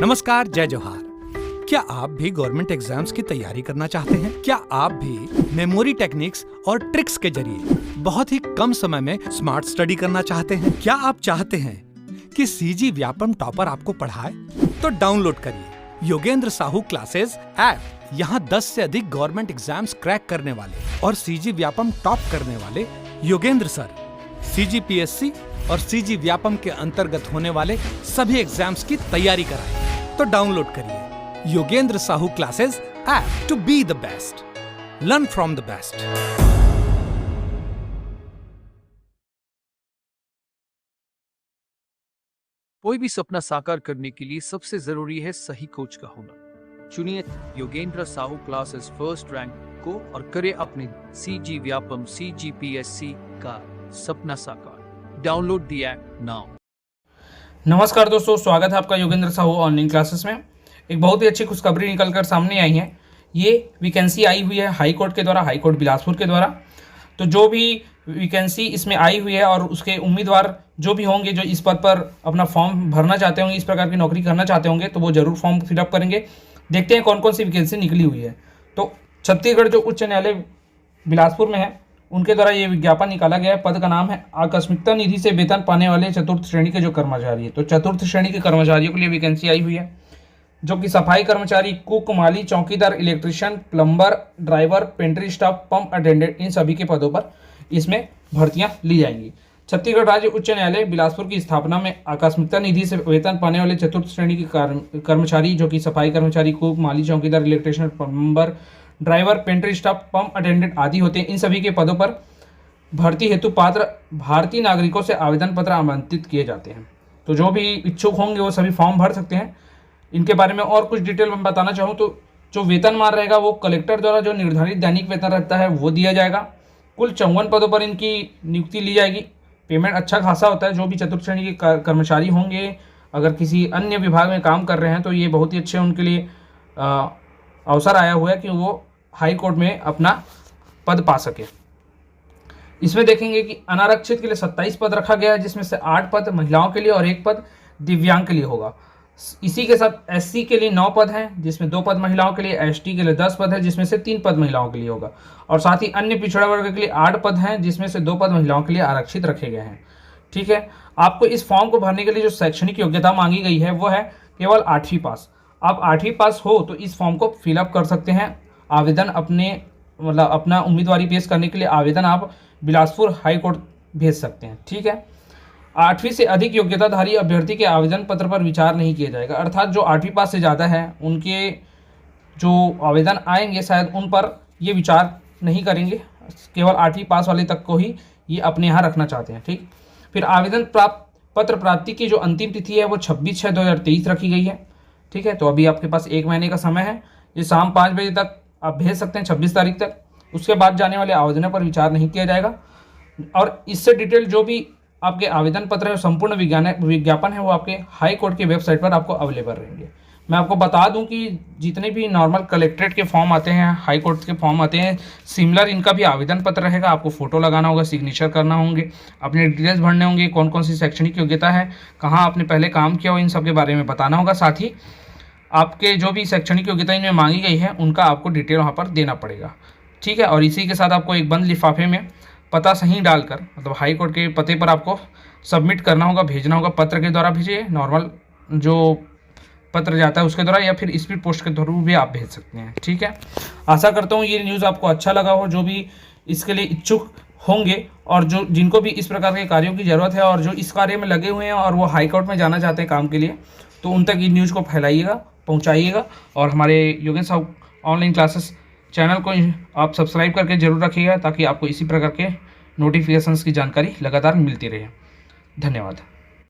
नमस्कार, जय जोहार। क्या आप भी गवर्नमेंट एग्जाम्स की तैयारी करना चाहते हैं? क्या आप भी मेमोरी टेक्निक्स और ट्रिक्स के जरिए बहुत ही कम समय में स्मार्ट स्टडी करना चाहते हैं? क्या आप चाहते हैं कि सीजी व्यापम टॉपर आपको पढ़ाए? तो डाउनलोड करिए योगेंद्र साहू क्लासेस ऐप। यहाँ 10 से अधिक गवर्नमेंट एग्जाम्स क्रैक करने वाले और सीजी व्यापम टॉप करने वाले योगेंद्र सर CGPSC और सीजी व्यापम के अंतर्गत होने वाले सभी एग्जाम्स की तैयारी कराएं। तो डाउनलोड करिए Yogendra Sahu classes app to be the best, learn from the best. कोई भी सपना साकार करने के लिए सबसे जरूरी है सही कोच का होना। चुनिए Yogendra Sahu classes first rank को और करे अपने सीजी व्यापम CGPSC का सपना साकार। Download the app now. नमस्कार दोस्तों, स्वागत है आपका योगेंद्र साहू ऑनलाइन क्लासेस में। एक बहुत ही अच्छी खुशखबरी निकलकर सामने आई है। ये वैकेंसी आई हुई है हाई कोर्ट के द्वारा, हाई कोर्ट बिलासपुर के द्वारा। तो जो भी वैकेंसी इसमें आई हुई है और उसके उम्मीदवार जो भी होंगे जो इस पद पर अपना फॉर्म भरना चाहते होंगे, इस प्रकार की नौकरी करना चाहते होंगे, तो वो जरूर फॉर्म फिलअप करेंगे। देखते हैं कौन कौन सी वैकेंसी निकली हुई है। तो छत्तीसगढ़ जो उच्च न्यायालय बिलासपुर में है, उनके द्वारा ये विज्ञापन निकाला गया है। पद का नाम है आकस्मिकता निधि से वेतन पाने वाले चतुर्थ श्रेणी के जो कर्मचारी है। तो चतुर्थ श्रेणी के कर्मचारियों के लिए वैकेंसी आई हुई है, जो कि सफाई कर्मचारी, कुक, माली, चौकीदार, electrician, plumber, driver, pantry staff, pump attendant, इन सभी के पदों पर इसमें भर्तियां ली जाएंगी। छत्तीसगढ़ राज्य उच्च न्यायालय बिलासपुर की स्थापना में आकस्मिकता निधि से वेतन पाने वाले चतुर्थ श्रेणी के कर्मचारी, जो कि सफाई कर्मचारी, कुक, माली, चौकीदार, electrician, plumber, driver, pantry staff, pump attendant आदि होते हैं। इन सभी के पदों पर भर्ती हेतु पात्र भारतीय नागरिकों से आवेदन पत्र आमंत्रित किए जाते हैं। तो जो भी इच्छुक होंगे वो सभी फॉर्म भर सकते हैं। इनके बारे में और कुछ डिटेल में बताना चाहूँ तो जो वेतनमान रहेगा वो कलेक्टर द्वारा जो निर्धारित दैनिक वेतन रहता है वो दिया जाएगा। कुल 54 पदों पर इनकी नियुक्ति ली जाएगी। पेमेंट अच्छा खासा होता है। जो भी चतुर्थ श्रेणी के कर्मचारी होंगे, अगर किसी अन्य विभाग में काम कर रहे हैं, तो ये बहुत ही अच्छे उनके लिए अवसर आया हुआ है कि वो हाई कोर्ट में अपना पद पा सके। इसमें देखेंगे कि अनारक्षित के लिए 27 पद रखा गया है, जिसमें से 8 पद महिलाओं के लिए और 1 पद दिव्यांग के लिए होगा। इसी के साथ SC के लिए 9 पद हैं, जिसमें 2 पद महिलाओं के लिए, ST के लिए 10 पद है, जिसमें से 3 पद महिलाओं के लिए होगा। और साथ ही अन्य पिछड़ा वर्ग के लिए 8 पद हैं, जिसमें से 2 पद महिलाओं के लिए आरक्षित रखे गए हैं। ठीक है। आपको इस फॉर्म को भरने के लिए जो शैक्षणिक योग्यता मांगी गई है वो है केवल 8वीं पास। आप 8वीं पास हो तो इस फॉर्म को फिलअप कर सकते हैं। आवेदन अपना उम्मीदवारी पेश करने के लिए आवेदन आप बिलासपुर हाई कोर्ट भेज सकते हैं। ठीक है। 8वीं से अधिक योग्यताधारी अभ्यर्थी के आवेदन पत्र पर विचार नहीं किया जाएगा। अर्थात जो 8वीं पास से ज़्यादा है उनके जो आवेदन आएंगे शायद उन पर ये विचार नहीं करेंगे। केवल 8वीं पास वाले तक को ही ये अपने यहाँ रखना चाहते हैं। ठीक। फिर आवेदन पत्र प्राप्ति की जो अंतिम तिथि है वो 26/6/2023 रखी गई है। ठीक है। तो अभी आपके पास 1 महीने का समय है। ये शाम 5 बजे तक आप भेज सकते हैं, 26 तारीख तक। उसके बाद जाने वाले आवेदनों पर विचार नहीं किया जाएगा। और इससे डिटेल जो भी आपके आवेदन पत्र है, संपूर्ण विज्ञापन है, वो आपके हाई कोर्ट के वेबसाइट पर आपको अवेलेबल रहेंगे। मैं आपको बता दूं कि जितने भी नॉर्मल कलेक्ट्रेट के फॉर्म आते हैं, हाई कोर्ट के फॉर्म आते हैं, सिमिलर इनका भी आवेदन पत्र रहेगा। आपको फोटो लगाना होगा, सिग्नेचर करना होंगे, अपने डिटेल्स भरने होंगे, कौन कौन सी शैक्षणिक योग्यता है, कहाँ आपने पहले काम किया हो, इन सब के बारे में बताना होगा। साथ ही आपके जो भी शैक्षणिक योग्यता इनमें मांगी गई है उनका आपको डिटेल वहाँ पर देना पड़ेगा। ठीक है। और इसी के साथ आपको एक बंद लिफाफे में पता सही डालकर, मतलब हाई कोर्ट के पते पर आपको सबमिट करना होगा, भेजना होगा। पत्र के द्वारा भेजिए, नॉर्मल जो पत्र जाता है उसके द्वारा, या फिर स्पीड पोस्ट के थ्रू भी आप भेज सकते हैं। ठीक है। आशा करता हूँ ये न्यूज़ आपको अच्छा लगा हो। जो भी इसके लिए इच्छुक होंगे और जो जिनको भी इस प्रकार के कार्यों की ज़रूरत है और जो इस कार्य में लगे हुए हैं और वो हाई कोर्ट में जाना चाहते हैं काम के लिए, तो उन तक इस न्यूज़ को फैलाइएगा, पहुँचाइएगा। और हमारे Yogendra Sahu online classes channel को आप सब्सक्राइब करके जरूर रखिएगा, ताकि आपको इसी प्रकार के नोटिफिकेशंस की जानकारी लगातार मिलती रहे। धन्यवाद।